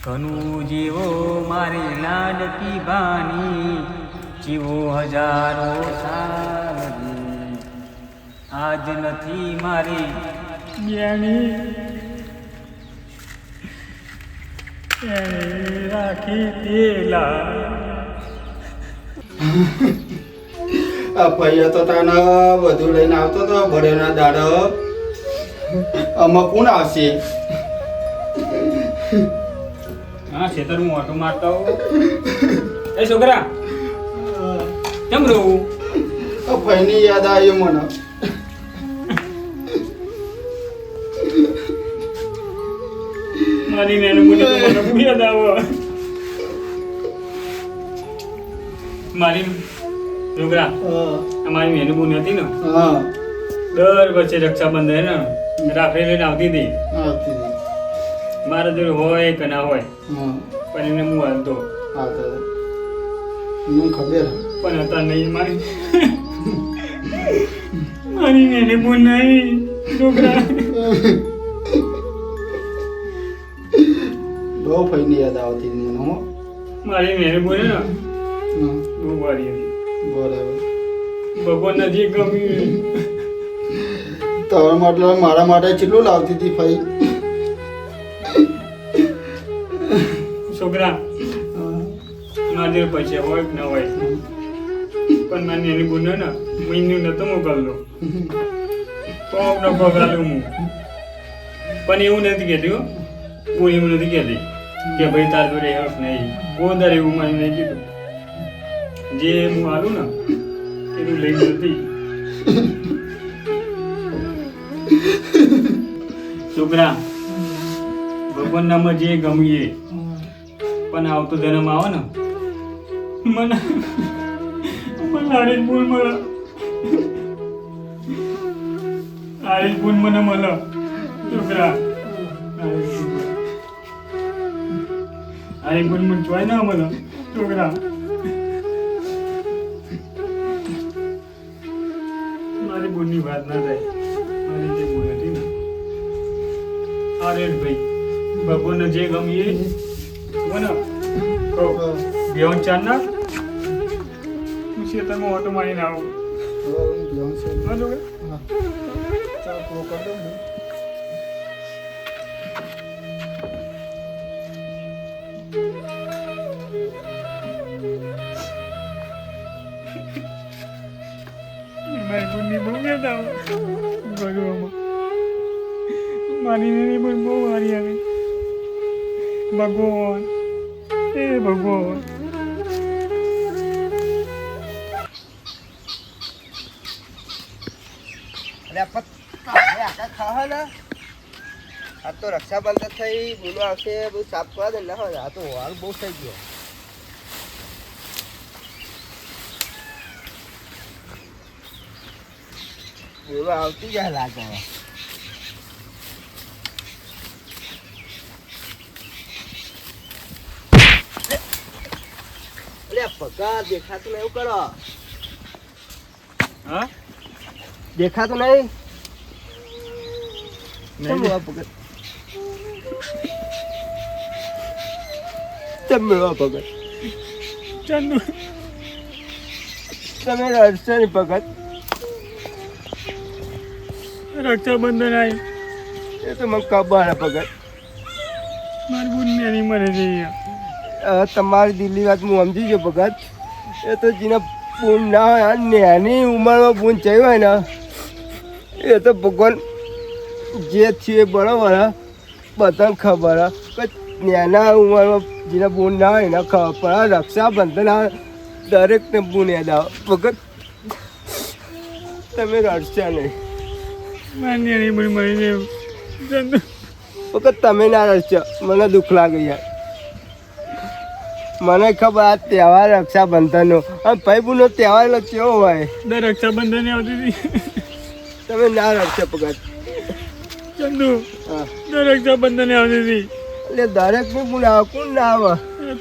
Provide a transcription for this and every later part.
ઘણું જીવો મારી લાડકી બાની જીવો હજારો સાલ આજ નથી મારી જ્ઞાની રાખી તેલા આ ભાઈ તો તને બધું લઈને આવતો તો ભરેના દાડો આમાં કોણ આવશે? હા ખેતર હું ઓટો મારતો એ છોકરા કેમ રહું? આ ભાઈની યાદ આવી મને. મારી નાની મુની તો મને યાદ આવો. મારી છોકરા અમારી નાની મુની હતી ને દર વચ્ચે રક્ષાબંધન ને રાખડી લઈને આવતી હતી. મારા જોડે હોય કે ના હોય પણ એને હું હાલતો ખબર પણ હતા નહીં મારી મારી નાની બોન નહીં છોકરા. બહુ ભાઈની યાદ આવતી હતી મને. મારી નાની બોન ને બહુ વારી હતી. બરાબર. ભગવાન નથી ગમ્યું. તમારા માટે મારા માટે કેટલું લાવતી હતી ભાઈ? છોકરા મારા જોડે પૈસા હોય કે ના હોય પણ મારી નાની બોન ને મહિનું નતો મોકલતો તો ન પગાલું હું. પણ એવું નથી કહેતી હું એવું નથી કહેતી કે ભાઈ તાર જોડે હક નહીં ગોદાર એવું મને નહીં કીધું. જે હું હાલું ને એનું લઈ નથી. છોકરા ભગવાન નામાં જે ગમીએ પણ આવતો જન્મ આવે ને મને આરીજ ભૂલ મળે. આરીજ ભૂલ મને મળે છોકરા. આરીજ ભૂલ મને જોઈ ના મળે છોકરા. મારી ભૂલની વાત ના થાય. મારી જે ભૂલ હતી ને અરે ભાઈ ભગવાનને જે ગમીએ મને બેવન ચાર ના હું ખેતરમાં ઓટો મારીને આવું. મારી બુનની બહુ કહેતા ભગવામાં મારી નાની બહુ બહુ હારી આવી. ભગવાન એ ભગવાન આ તો રક્ષાબંધન થઈ બોલો આવશે બધું સાફ કરવા દે ના હોય. આ તો હાલ બહુ થઈ ગયો. બોલો આવતી જાય લાગે. પગાર દેખાતું નહીં એવું કરો. હા દેખાતું નહીં. પગાર તમે પગાર ચંદુ તમે રડશો નહીં પગાર. રક્ષાબંધન આવી એ તો મને ખબર પગાર. મારી બુન નાની મરે છે. તમારી દિલ્હી વાત હું સમજી ગયો ભગત. એ તો જેને પૂન ના હોય નાની ઉંમરમાં પૂન થઈ હોય ને એ તો ભગવાન જે થયું એ બરાબર બધાને ખબર કે નાના ઉંમરમાં જેને પૂન ના હોય એને ખબર પડે. રક્ષાબંધન આવે દરેકને પૂન યાદ આવે ભગત. તમે રડશો નહીં. મારી નાની બુન મરી જાય ચંદુ. ભગત તમે ના રડશો. મને દુઃખ લાગે યાર. મને ખબર આ તહેવાર રક્ષાબંધનનો અને ભાઈ બહેનનો તહેવાર એટલે કેવો હોય. દર રક્ષાબંધન આવતી હતી. તમે ના રડશો પગાર ચંદુ. દર રક્ષાબંધન આવતી હતી એટલે દરેક ને પૂન આવે. કોણ ના આવે?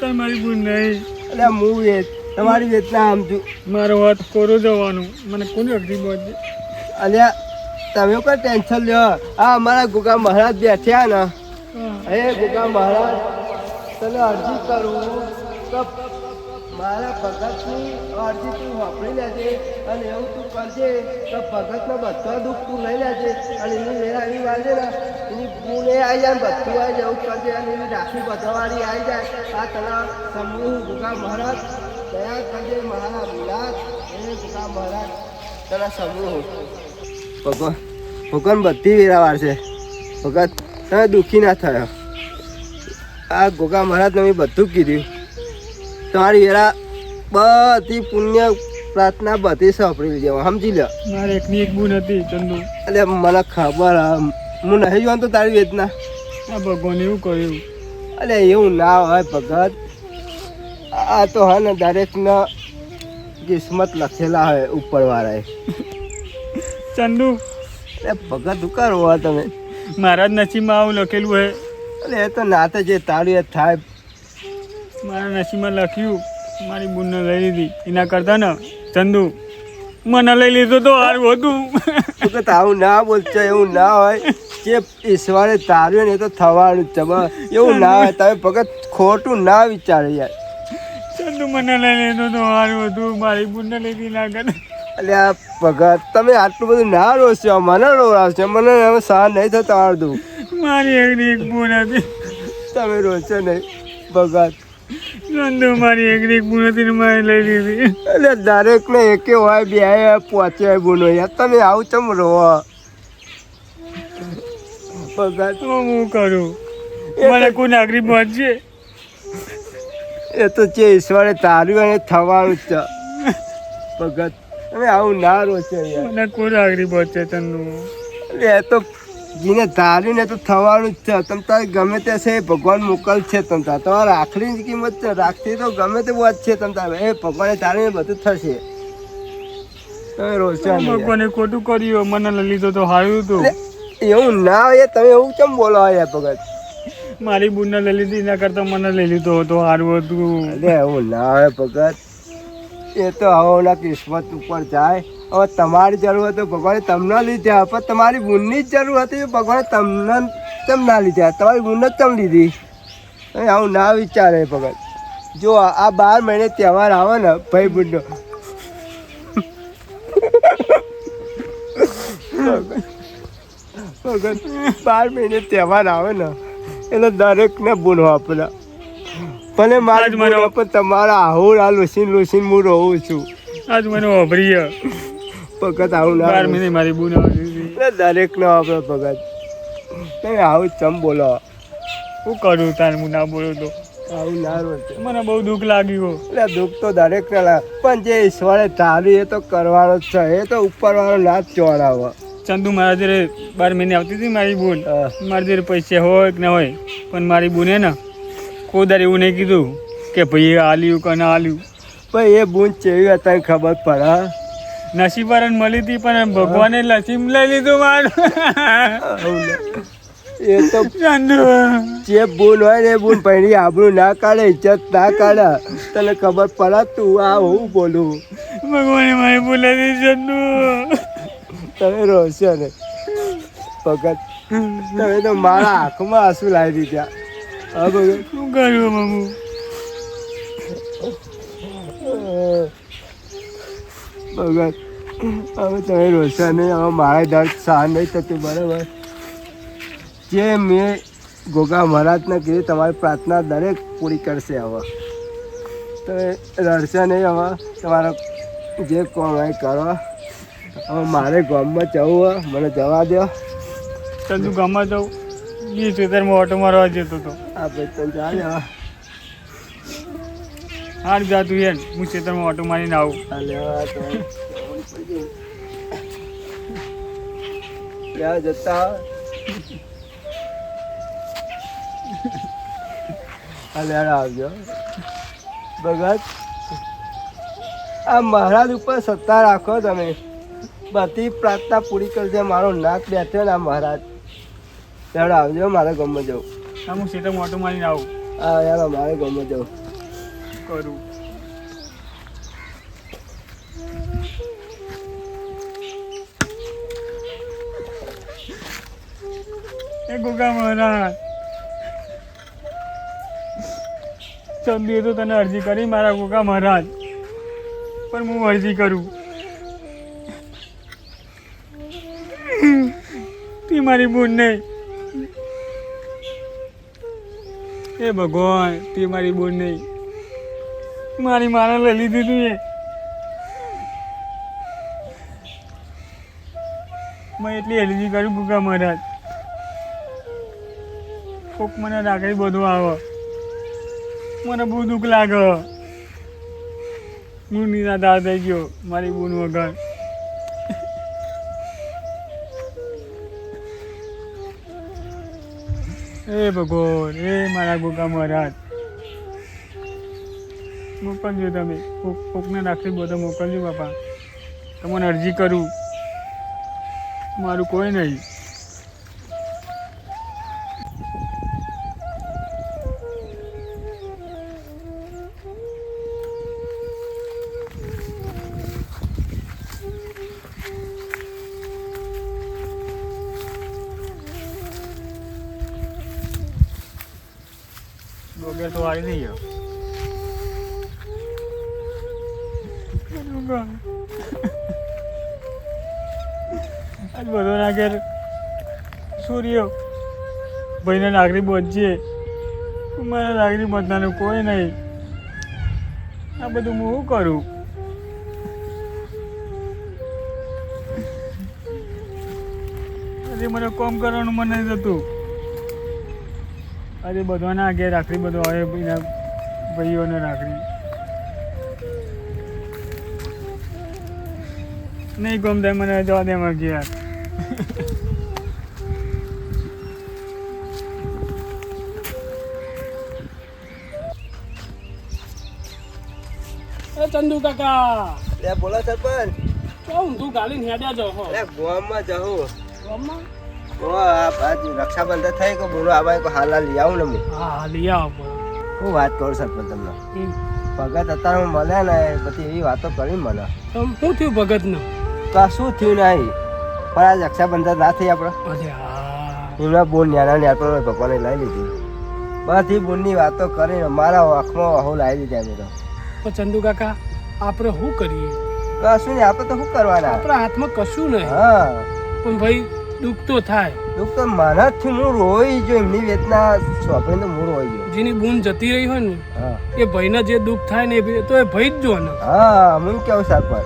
તાર મારી બુન નહીં. એટલે હું વેચ તમારી વેચના સમજુ. મારો હાથ કોરો જવાનું મને કોની અગદી પહોંચે. અલ્યા તમે કોઈ ટેન્શન લ્યો. આ અમારા ગોગા મહારાજ બેઠ્યા ને. એ ગોગા મહારાજ તને અરજી કરું તો મારા ભગતની અરજી તું વાપરી લેજે અને એવું તું કરજે તો ભગતનો બધો દુઃખ તું લઈ લેજે અને એની વેળા એવી વાજે ને એની ગુણ એ આવી જાય બધું આવી જાય એવું કરજે અને એની રાખી બધવાળી આવી જાય આ તને સમૂહ ગુગા મહારાજ દયા કરજે મારા વિરાટ એ ગુગા મહારાજ તને સમૂહ ભગવાન બધી વેરા વાળશે ભગત તમે દુઃખી ના થયો આ ગોગા મહારાજને મેં બધું કીધું તમારી વેરા બધી પુણ્ય પ્રાર્થના બધી સાંભળી લીધી સમજી લો મારે એકની એક બૂન હતી ચંદુ. એટલે મને ખબર હું નહીં જોવાનું તો તારી વેદના આ ભગવાન એવું કર્યું. એટલે એવું ના હોય ભગત આ તો હા ને દરેકના કિસ્મત લખેલા હોય ઉપરવાળાએ ચંદુ એટલે ભગત ઉકાર હોય તમે મારા જ નસીબમાં આવું લખેલું હે. એટલે એ તો નાતે જે તાળું એ થાય મારા નસીબમાં લખ્યું મારી બૂનને લઈ લીધી એના કરતા ને ચંદુ મને લઈ લીધો તો સારું હતું. ભગત આવું ના બોલશો એવું ના હોય જે ઈશ્વરે તાર્યું ને એ તો થવાનું જ છે બસ એવું ના હોય તમે ભગત ખોટું ના વિચારે યાર ચંદુ મને લઈ લીધો તો સારું હતું મારી બૂનને લીધી ના કરે. એટલે આ ભગત તમે આટલું બધું ના રોશો મને રોવડાવશો મને હવે સહન નહીં થતો અડધું મારી એકની એક બૂન હતી. તમે રોશો નહીં ભગત ચંદુ મારી એકની એક બૂન હતી ને મારે લઈ લીધી. એટલે દરેકને એકે હોય બે પહોંચે બોલો યાર તમે આવું ચમ રોવો ભગત તો હું કરું મને કોઈ નાગરી પહોંચશે એ તો જે ઈશ્વરે તાર્યું અને થવાનું જ છે ભગત તમે આવું ના રોશો યાર મને કોઈ નાગરી પહોંચે ચંદુ. એટલે એ તો જેને ધાર્યું ને તો થવાનું જ છે તમ તારે ગમે તે છે ભગવાન મોકલશે તમ તારે તમારે આખરીની કિંમત છે રાખતી તો ગમે તે વાત છે તમ તારે એ ભગવાને ધારીને બધું થશે તમે રોશો નહીં યાર. ભગવાને ખોટું કર્યું મને લઈ લીધો તો સારું હતું. એવું ના હોય તમે એવું કેમ બોલો યાર ભગત મારી બૂનને લઈ લીધી એના કરતા મને લઈ લીધો તો સારું હતું. અરે એવું ના હોય ભગત એ તો હવેના કિસ્મત ઉપર જાય હવે તમારી જરૂર હતી ભગવાને તમને લીધા પણ તમારી બૂનની જ જરૂર હતી ભગવાને તમને કેમ ના લીધા તમારી બૂનને જ કેમ લીધી આવું ના વિચારે ભગત જો આ 12 મહિને તહેવાર આવે ને ભાઈ બૂનનો ભગત 12 મહિને તહેવાર આવે ને એટલે દરેકને બૂન વાપરા ભલે મારે પણ તમારા આવું આ લોસીન હું રહું છું આજ મને વાપરી ભગત આવું ના 12 મહિને મારી બૂન આવી. દરેક નો આપણે ભગત તમે આવું ચમ બોલો શું કરું તાર હું ના બોલું તો આવું ના રોતે મને બહુ દુઃખ લાગ્યું. એટલે દુઃખ તો દરેક ને લાગે પણ જે ઈશ્વરે તાર્યું એ તો કરવાનો જ છે એ તો ઉપરવાળો ના જ ચોરાવે ચંદુ મારા જ્યારે 12 મહિને આવતી હતી મારી બૂન મારા જ્યારે પૈસા હોય કે ના હોય પણ મારી બૂને ને કોઈ દર એવું નહીં કીધું કે ભાઈ આલ્યું કે ના આલ્યું. પણ એ બૂન ચેવી હતા ખબર પડે નસીબવાળાને મળી હતી પણ ભગવાને નસીબ લઈ લીધું મારું. એ તો ચંદુ જે બૂન હોય ને એ બૂન પહેરી આબરું ના કાઢે ઇજ્જત ના કાઢે તને ખબર પડે તું આ હું બોલું ભગવાને મારી બોલે ચંદુ તમે રોશો ને ભગત તમે તો મારા આંખમાં આંસુ લાવી દીધા હા ભગત શું કર્યું મામુ ભગત હવે તમે રોશો નહીં હવે મારા દર્દ સહન નહીં થતું બરાબર જે મેં ગોગા મહારાજને કીધું તમારી પ્રાર્થના દરેક પૂરી કરશે હવે તમે રડશો નહીં હવે તમારા જે કોમ હોય કરો હવે મારે ગામમાં જવું હોય મને જવા દો ચંદુ ગામમાં જાઉં એ ખેતરમાં ઓટો મારવા જતો હતો. આ ભાઈ તને ચાલે હવે હાર જાતું યાર હું ખેતરમાં ઓટો મારીને આવું. ક્યાં જતા અલ્યા આવજો ભગત આ મહારાજ ઉપર સત્તા રાખો તમે બધી પ્રાર્થના પૂરી કરશે મારો નાક બેઠો ને આ મહારાજ ત્યારે આવજો મારે ગામમાં જવું હા હું ખેતરમાં ઓટો મારીને આવું. હા યાર મારે ગામમાં જવું કરું એ ગોગા મહારાજ ચંદીએ તો તને અરજી કરી મારા ગોગા મહારાજ, પણ હું અરજી કરું, તી મારી બૂન નહીં. એ ભગવાન, તી મારી બૂન નહીં, મારી માને લઈ લીધી તું. મેં એટલી અરજી કરું ગોગા મહારાજ, કોક મને રાખડી બધું આવે, મને બહુ દુઃખ લાગે. હું નિરાધાર થઈ ગયો મારી બૂન વગર. એ ભગવાન, એ મારા ગોગા મહારાજ, મોકલજો તમે, કોકને રાખડી બધો મોકલજો બાપા. તમને અરજી કરું, મારું કોઈ નહીં. વગર તો આવી નહીં ગયો. આજ બધો ના ઘેર સૂર્ય ભાઈને નાગરી બચીએ, મારા નાગરી બચનાનું કોઈ નહીં. આ બધું હું શું કરું? આજે મને કામ કરવાનું મન નહીં થતું. આજે બધાના ઘેર રાખડી બધું આવે, એના ભાઈઓને રાખડી નહીં ગમતા, મને જવા દે મારા ઘેર. ચંદુ કાકા, લે બોલો સરપંચ. કેવું તું ગાલી હેડ્યા જાવ હો? લે ગામમાં જાઉં. ગામમાં? રક્ષાબંધન થઈ કે બોલો આવા કોઈ હાલા લઈ આવું ને હું. હા, લઈ આવો. હું વાત કરું સરપંચ તમને. ભગત અત્યારે મળ્યા ને બધી એવી વાતો કરી મને. શું થયું ભગત ને? કશું થયું નહીં, પણ આ રક્ષાબંધન ના થઈ આપણે. અરે હા, એમના બોન ન્યાના ન્યા ભગવાને લઈ લીધી. બધી બોનની વાતો કરીને મારા આંખમાં વહુ લાવી દીધી. અમે તો ચંદુ કાકા, આપણે શું કરીએ? કશું નહીં, આપણે તો શું કરવાના? આપણા હાથમાં કશું નહીં. હા, પણ ભાઈ દુઃખ તો થાય. દુઃખ તો મને જ થયું. હું રોઈ ગયો એમની વેદના સોંપીને તો હું રોઈ ગયો. જેની બૂન જતી રહી હોય ને, હા, એ ભાઈને જે દુઃખ થાય ને એ તો એ ભાઈ જ જો ને. હા, હું કેવું સરપંચ,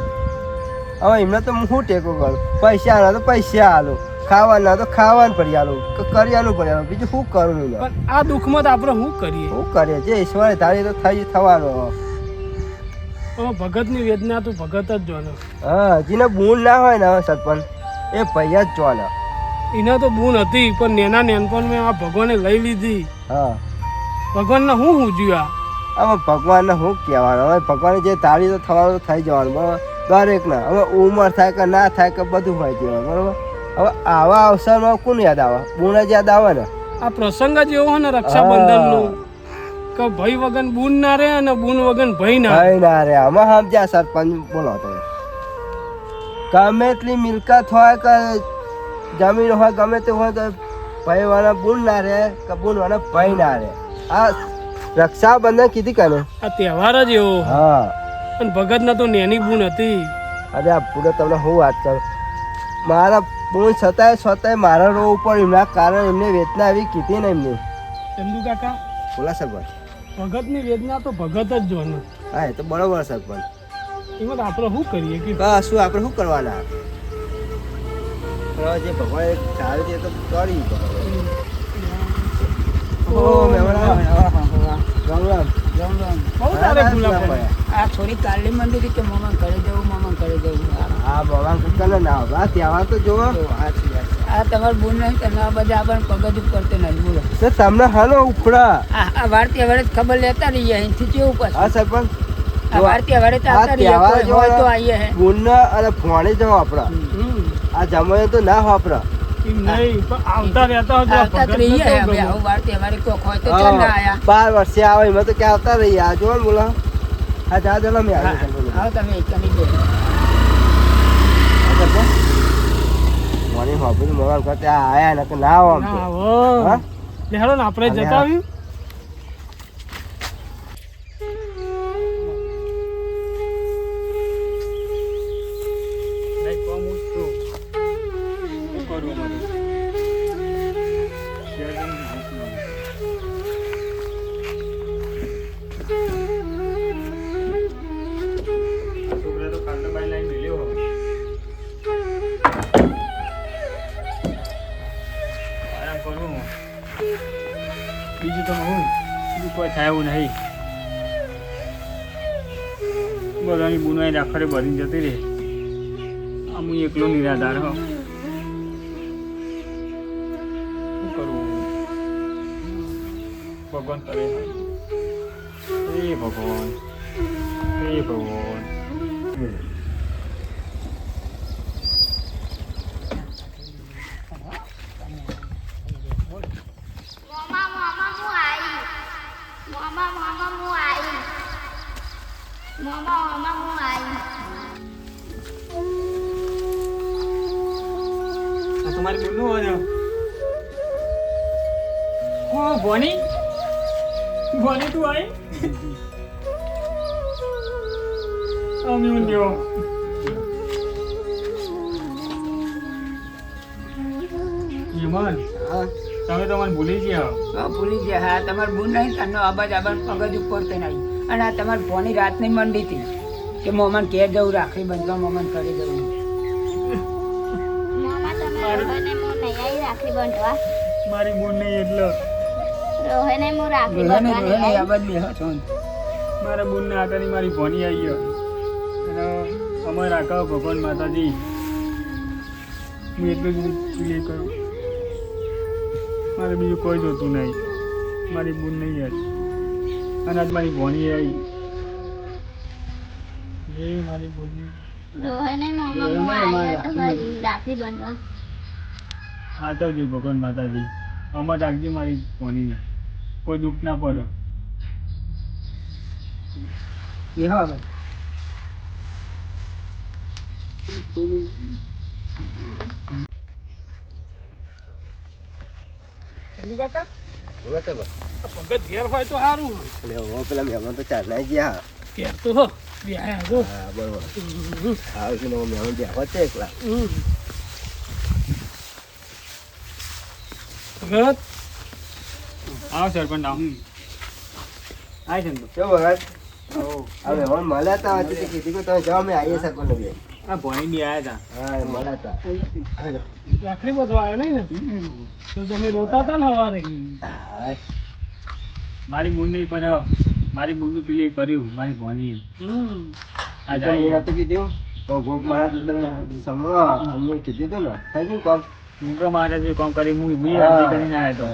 હવે એમને તો હું શું ટેકો કરું? પૈસા આલો તો પૈસા આલો, ખાવાના તો ખાવાનું પડી આલો, કરિયાનું પડી આલો, બીજું શું કરું? પણ આ દુઃખમાં તો આપણે શું કરીએ? શું કરીએ? જે ઈશ્વરે ધારી તો થઈ થવાનું. ભગતની વેદના તો ભગત જ જો ને. હા, જેને બૂન ના હોય ને સરપંચ, એ પૈયા જ જોવાના. એના તો બૂન હતી, પણ નેના નેનપણમાં આ ભગવાને લઈ લીધી. હા, ભગવાનને શું હુજ્યું? હવે ભગવાનને શું કહેવાનું? હવે ભગવાને જે ધારી તો થવાનું તો થઈ જવાનું, બરાબર? દરેકના હવે ઉંમર થાય કે ના થાય કે બધું હોય જવાનું, બરાબર? હવે આવા અવસરમાં કોણ યાદ આવે? બૂન જ યાદ આવે ને. આ પ્રસંગ જ એવો ને રક્ષાબંધનનો, કે ભાઈ વગન બૂન ના રહે અને બૂન વગન ભાઈ ના રહે. ભાઈ ના રે. અમે સમજ્યા સરપંચ. બોલો તો ગમે એટલી મિલકત હોય કે જમીન હોય, ગમે તે હોય, તો ભાઈ વાળા બૂન ના રહે કે બૂન વાળા ભાઈ ના રહે. આ રક્ષાબંધન કીધી કે ને, આ તહેવાર જ એવો. હા, અને ભગત ના તો નેની બૂન હતી. અરે આ પૂરો તમને હું વાત કરું, મારા બૂન છતાંય મારા રો ઉપર એમના કારણે એમને વેદના એવી કીધી ને એમની. ચંદુ કાકા, બોલા સરપંચ. ભગતની વેદના તો ભગત જ જો ને. હા, એ તો બરોબર સરપંચ. એમાં તો આપણે શું કરીએ કે શું આપણે શું કરવાના? જે ભગવાન સારું છે તો કરી. બહુ તારે ભૂલા પડે. આ થોડી કાલી મંડી કે મામા ઘરે જવું હા, ભગવાન કુકર ના આવે ત્યાં તો જોવો. આ તમારે બૂન નહીં તો ના બધા આપણને પગજ કરતે નહીં બોલો. તમને હાલો ઉખડા આ વારતી વાળે ખબર લેતા રહીએ અહીંથી કેવું પછી. હા સરપંચ, આ વારતી વાળે તો આવતા રહીએ, કોઈ હોય તો આવીએ હે. બૂનના અને ભોણે જાવ આપડા. આ જમાય તો ના વાપરા. એમ નહીં, પણ આવતા રહેતા હોય તો આવતા જ રહીએ હે અમે. આવું વારતી વાળે કોક હોય તો ચાલ ના આયા. 12 વર્ષે આવે એમાં તો ક્યાં આવતા રહીએ. આ જો ને બોલો. હા, જા જણા મેં આવો તમે એક કરી દો. મને હોબી મોબાઈલ કરતે આયા ને કે ના આવો આમ તો. ના આવો. લે હેડો ને આપણે જતા આવ્યું. તો હું બીજું કોઈ થાય એવું નહીં. બધાની બુનાઈ રાખડે ભરીને જતી રહે. આમ હું એકલો નિરાધાર હો. શું કરવું? ભગવાન કરે. હે ભગવાન, હે ભગવાન. આ તમારી બોલનું હોય હો ભોની, ભોની તું આવી અમે દેવો યમન હા તમે તો મને ભૂલી ગયા. હા ભૂલી ગયા. હા તમારે બૂન નહીં તનો અબાજ પગજ ઉપર તે નહીં. અને આ તમારી ફોની રાતની મંડી હતી કે મોમાન ઘેર જવું, રાખડી બંધવા મોમાન કરી જવું. મામા તમે રોહને મો નહીં આવી રાખડી બાંધવા. મારી બોલ નહીં એટલે રોહને મો રાખડી રોહને બાંધવા રોહને નહીં અબાજ બે છો. મારા બોલના આટાની મારી ભોની આવી ગયો. અને અમારે રાખા ભગવાન માતાજી હું એટલું જ પ્રિય કરું. મારે બીજું કોઈ જોતું નહીં. મારી બોલ નહીં આવી અને આજ મારી ભોની આવી. એ મારી બોલની રોહને મામા મો આવી તમારી રાખડી બાંધવા. હા તો જો ભગવાન માતાજી અમાર રાખજે મારી ભોનીને કોઈ દુઃખ ના પડે. એ હા ભાઈ. ચંદુ કાકા બરાબર. પગત ઘેર હોય તો સારું. એટલે હવે પેલા મહેમાન તો ચાર ના ગયા. ઘેર તો હો બે આયા જો. હા બરોબર. હા છે ને મહેમાન બેહવા છે એકલા. ભગત આવો સરપંચ આવો. આય ચંદુ. કેવું ભગત? ઓ આ મહેમાન મળ્યા હતા આજે તો કીધું કે તમે જાઓ અમે આવીએ સરપંચ બે. આ ભોની બી આવ્યા હા મળ્યા હતા. હાલો. રાખડી બધવા આવ્યો નહીં ને તો તમે રોતા હતા ને સવારે. હા. મારી બુન નહીં પણ મારી બુનનું પેલી કર્યું મારી ભોની આ તો એ હતું કીધું તો ભોગ મારા તો તમે સમજો અમને કીધું હતું ને થઈ ગયું કામ. ગુગા મહારાજે કામ કરી હું બી હા. અરજી કરીને આવ્યો હતો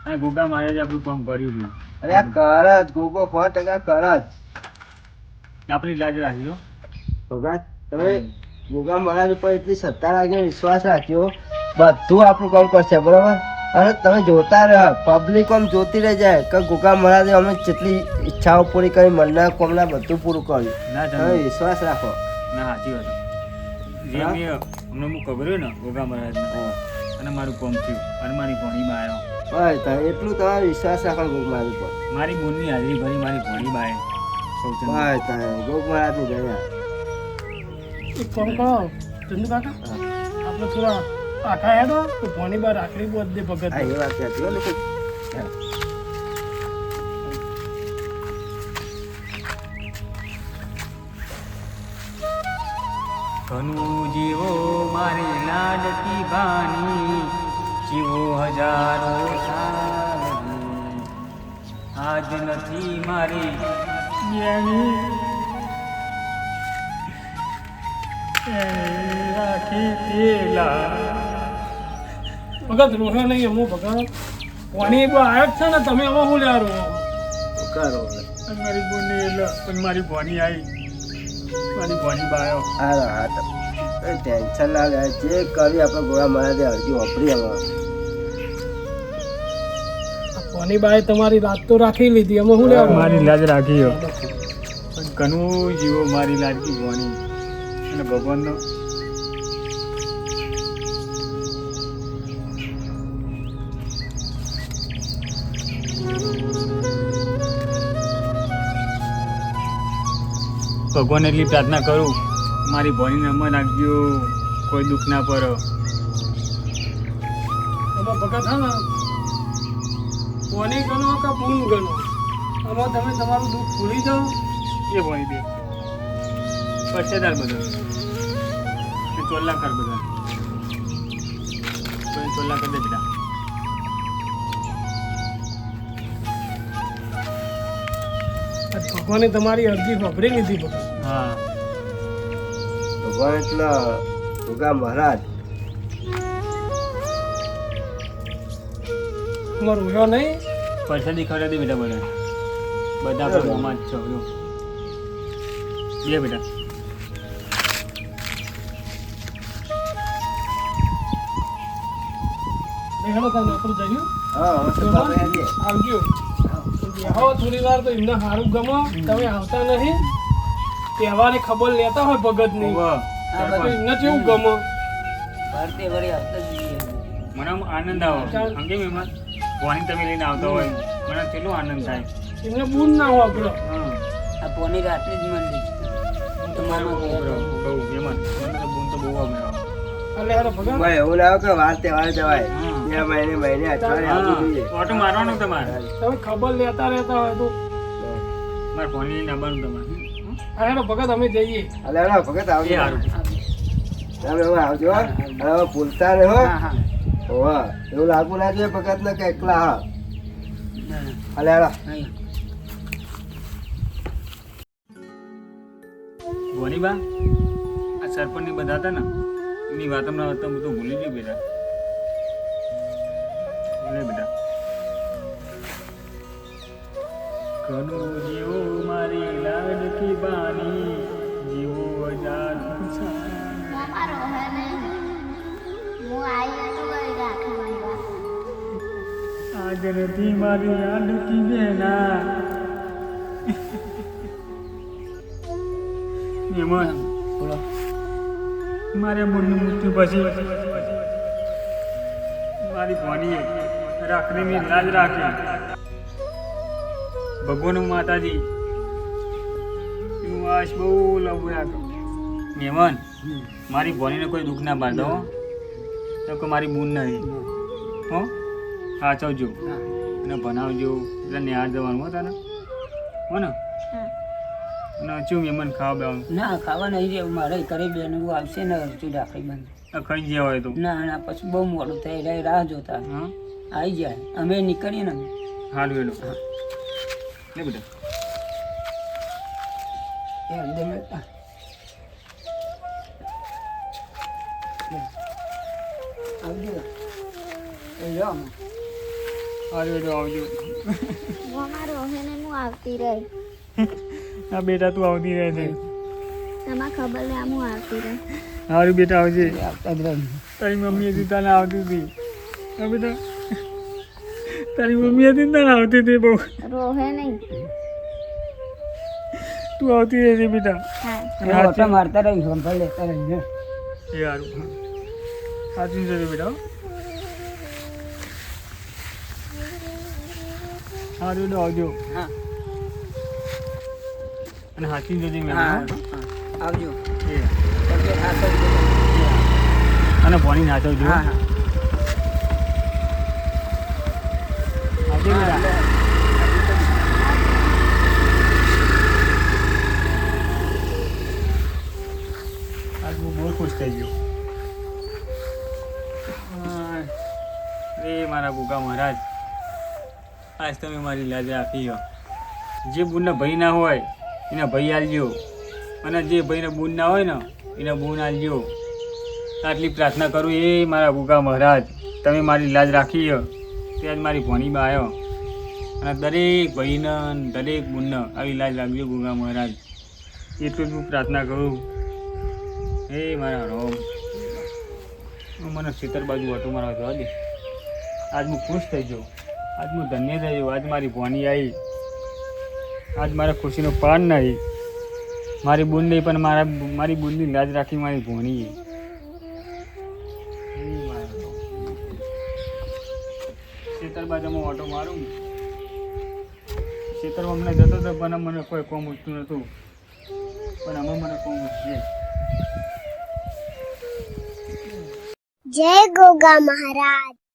અને ગુગા મહારાજે આપણું કામ કર્યું બી. અરે આ કર જ ગોગો 100% કર જ. આપણી લાજ રાખજો. ભગત તમે ગોગા મહારાજ ઉપર એટલી સત્તા રાખીને વિશ્વાસ રાખ્યો બધું આપણું કામ કરશે બરાબર. અને તમે જોતા રહો પબ્લિક આમ જોતી રહી જાય કે ગોગા મહારાજે અમે જેટલી ઈચ્છાઓ પૂરી કરી મનના કોમના બધું પૂરું કર્યું. ના તમે ચંદુ વિશ્વાસ રાખો. ના સાચી વાત. જે હા? મેં અમને હું ખબર્યું ને ગોગા મહારાજને અને મારું કામ થયું અને મારી ભોણીમાં આવ્યો. બસ તમે એટલું તમારે વિશ્વાસ રાખો ગોગ મહારાજ ઉપર. મારી બુનની હાજરી ભરી મારી ભોણીમાં આવ્યો. સૌ ચંદુ. બસ તમે ગોગ મહારાજની દયા. એક કામ કરો ચંદુ કાકા આપણે થોડા આખા હેડો તો ભોની બાર રાખડી બોધ દે ભગત. હા એ વાત સાચી હો લોકો. હા. ઘણું જીવો મારી લાડકી બાની જીવો હજારો સાલની. આજ નથી મારી જ્ઞાની રાખી પેલા. ભગત રોહે નહીં હું ભગત ભોની બા આવ્યો જ છે ને તમે હવે શું લ્યા રહો. કરો અને મારી બોની એટલે પણ મારી ભોની આવી મારી ભોની બાયો. હાલો હા તો ટેન્શન ના લે જે કરી આપણે ગોળા મહારાજે અડધી વાપરી હવે. ભોની બાએ તમારી રાત તો રાખી લીધી અમે શું લ્યા મારી લાજ રાખી હો. પણ ઘણું જીવો મારી લાડકી ભોની અને ભગવાનનો ભગવાન એટલી પ્રાર્થના કરું મારી ભોનીને અમર રાખજો કોઈ દુઃખ ના પડે. તમે ભગત હા ને ભોની ગણો કે પૂન ગણો આમાં તમે તમારું દુઃખ ભૂલી જાઓ. એ ભોની દે પછેદાર બધા એ ચોલ્લા કર બધા ચોલ્લા કર દે બેટા. ભગવાને તમારી અરજી વાપરી લીધી ભગત. હા ભગવાન એટલે ભોગા મહારાજ. તમારો ઉયો નહીં પરસાદી ખવડાવી દે બેટા બધા બધા આપણે મોમાં જ છો જો. બે બેટા દેખાડો તમે આપણે જઈએ હા હવે સભાભાઈ આવીએ. આવજો બેહો થોડી વાર તો એમને સારું ગમો તમે આવતા નહીં તહેવારે ખબર લેતા હોય ભગત ની વાહ. એમને કેવું ગમો ભારતીય વળી આવતા જ નહીં. મને આમ આનંદ આવો અંગે મહેમાન ભવાની તમે લઈને આવતા હોય મને કેટલો આનંદ થાય. એમને બૂન ના વાપરો હા આ પોની રાતની જ મંડી તો માનો બહુ મહેમાન મને તો બોન તો બહુ ગમે. એટલે યાર ભગત ભાઈ એવું ના આવે કે વાર તહેવાર જવાય. હા. 2 મહિને અઠવાડિયે આવવું જોઈએ. ઓટો મારવાનો તમારે તમે ખબર લેતા રહેતા હોય તો મારે ભવાની લઈને આવવાનું તમારે. હા ભગત અમે જઈએ અલે ના ભગત એ આવજો. સારું. તમે હવે આવજો હો. અને હવે ભૂલતા નહીં હો. હા હા હોવે. એવું લાગુ ના જોઈએ ભગત ને કે એકલા હા. અલે હાલો. અહીંયા. ભવાની બા આ સરપંચની બધા હતા ને એની વાત હમણાં હતા બધું ભૂલી ગયું બેટા. લે બેટા કનુ જીવો મારી લાડકી બાની જીવો આઝાદ મારો હે નહીં હું આવી તો કરી રાખે મારી વાત આજ નથી મારી લાડકી બેના મહેમાન બોલો મારે મુન્નું મૃત્યુ પછી મારી ભણીએ રાખડીની લાજ રાખી ભગવાન માતાજી એનું આશ બહુ લવું રાખો મહેમાન મારી ભણીને કોઈ દુઃખ ના બાંધો હો. તો કે મારી બૂન નહીં હો સાચવજો હા અને ભણાવજો એટલે નિહાળ જવાનું હો તારે હો ને અને શું મહેમાન ખાવા બેવાનું ના ખાવા નહીં રહેવું મારે ઘરે બેન આવશે ને અરજુ રાખડી બંધ ખાઈ ગયા હોય તો ના ના પછી બહુ મોડું થઈ રહે રાહ જોતા હા આવી જાય અમે નીકળીએ ને હાલ વેલો લે બેટા એ અંદર મેળતા આવજો એ જો અમે હાલ વેલો આવજો મારો હે ને હું આવતી રહી હા બેટા તું આવતી રહે છે તમારે ખબર લે હું આવતી રહી સારું બેટા આવજે આવતા જ રહી તારી મમ્મી હતી તને આવતી હતી હા બેટા તારી મમ્મી હતી ને તને આવતી હતી બહુ રોહે નહીં તું આવતી રહેજે બેટા હા અને ઓટો હાચી મારતા રહી સંભાળ લેતા રહી એ સારું હા સાચું જજો બેટા હો. સારું બેટા આવજો હા અને હાચી જજે મેં હા આવજો એ તબિયત હા કરી દેજો. અને ભણી નાચવજો હા હા આવજે બેટા આજ હું બહુ ખુશ થઈ ગયો રે મારા ગુગા મહારાજ આજ તમે મારી લાજ રાખી હો. જે બુનના ભાઈ ના હોય એના ભાઈ આલજો અને જે ભાઈને બુન ના હોય ને એના બુન આલજો. આટલી પ્રાર્થના કરું એ મારા ગુગા મહારાજ તમે મારી લાજ રાખી હો. ત્યાં જ મારી ભણી બા આવ્યો અને દરેક ભાઈને અને દરેક બુનને આવી લાજ રાખજો ગુગા મહારાજ. એટલું જ હું પ્રાર્થના કરું. હે મારા રોમ મને ખેતર બાજુ હતો મારા જવા દે. આજ હું ખુશ થઈ ગયો. આજ હું ધન્ય થઈ ગયો. આજ મારી ભણી આવી. આજ મારા ખુશીનો પાર નહીં. મારી બુન નહીં પણ મારી બુનની લાજ રાખી મારી ભણી. ખેતર બાજુ હું ઓટો મારું. ખેતરમાં હમણાં જતો હતો પણ મને કોઈ કોમ ઉઠતું નહોતું પણ અમે મને કોમ ઉઠશે. જય ગોગા મહારાજ